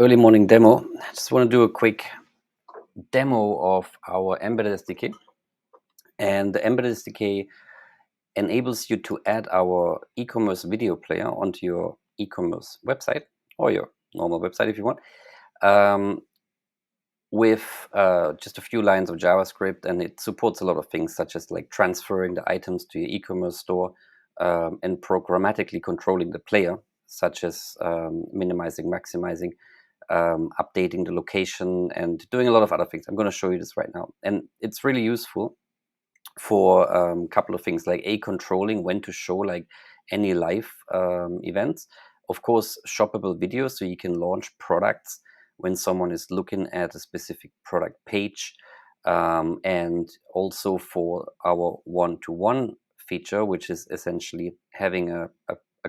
early morning demo. I just want to do a quick demo of our Embedded SDK. And the Embedded SDK enables you to add our e-commerce video player onto your e-commerce website or your normal website if you want, with just a few lines of JavaScript, and it supports a lot of things such as like transferring the items to your e-commerce store and programmatically controlling the player, such as minimizing, maximizing, updating the location, and doing a lot of other things. I'm going to show you this right now. And it's really useful for a couple of things, like controlling when to show like any live events. Of course, shoppable videos, so you can launch products when someone is looking at a specific product page. And also for our one-to-one feature, which is essentially having a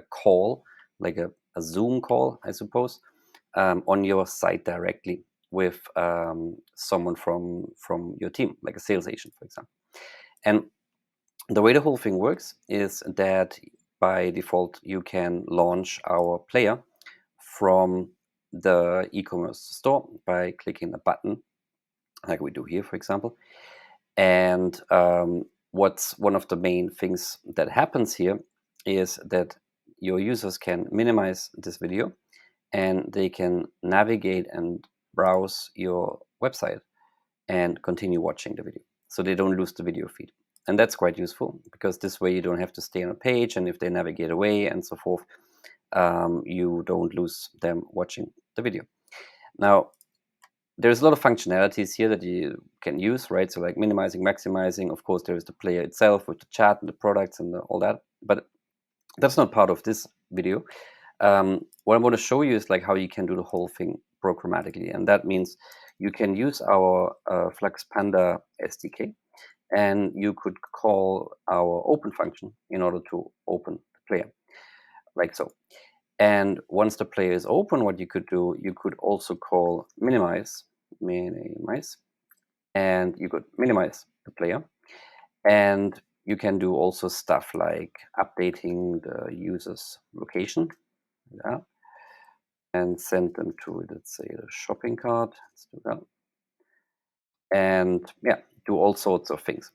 call, like a Zoom call, I suppose, on your site directly with someone from your team, like a sales agent, for example. And the way the whole thing works is that by default, you can launch our player from the e-commerce store by clicking a button, like we do here, for example. And what's one of the main things that happens here is that your users can minimize this video and they can navigate and browse your website and continue watching the video, so they don't lose the video feed. And that's quite useful because this way you don't have to stay on a page, and if they navigate away and so forth, you don't lose them watching the video. Now, there's a lot of functionalities here that you can use, right? So like minimizing, maximizing. Of course, there's the player itself with the chat and the products and all that, but that's not part of this video. What I want to show you is like how you can do the whole thing programmatically, and that means you can use our Flux Panda SDK, and you could call our open function in order to open the player, like so. And once the player is open, what you could do, you could also call minimize, and you could minimize the player. And you can do also stuff like updating the user's location, yeah, and send them to, let's say, the shopping cart. Let's do that. And yeah, do all sorts of things.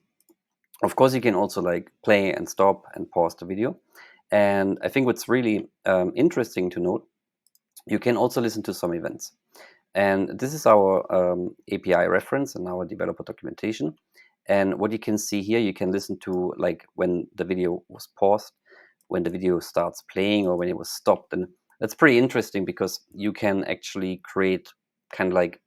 Of course, you can also like play and stop and pause the video. And I think what's really interesting to note, you can also listen to some events. And this is our API reference and our developer documentation. And what you can see here, you can listen to like when the video was paused, when the video starts playing, or when it was stopped. And that's pretty interesting because you can actually create kind of like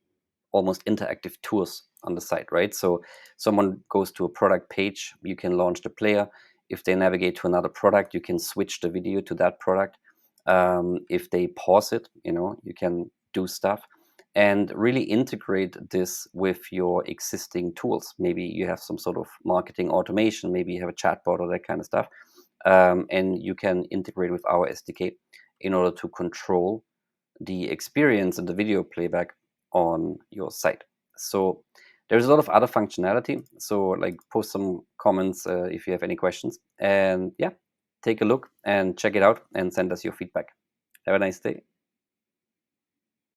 almost interactive tours on the site, right? So someone goes to a product page, you can launch the player. If they navigate to another product, you can switch the video to that product. If they pause it, you can do stuff and really integrate this with your existing tools. Maybe you have some sort of marketing automation, maybe you have a chatbot or that kind of stuff. And you can integrate with our SDK in order to control the experience and the video playback on your site. So there's a lot of other functionality. So like post some comments if you have any questions. And yeah, take a look and check it out and send us your feedback. Have a nice day.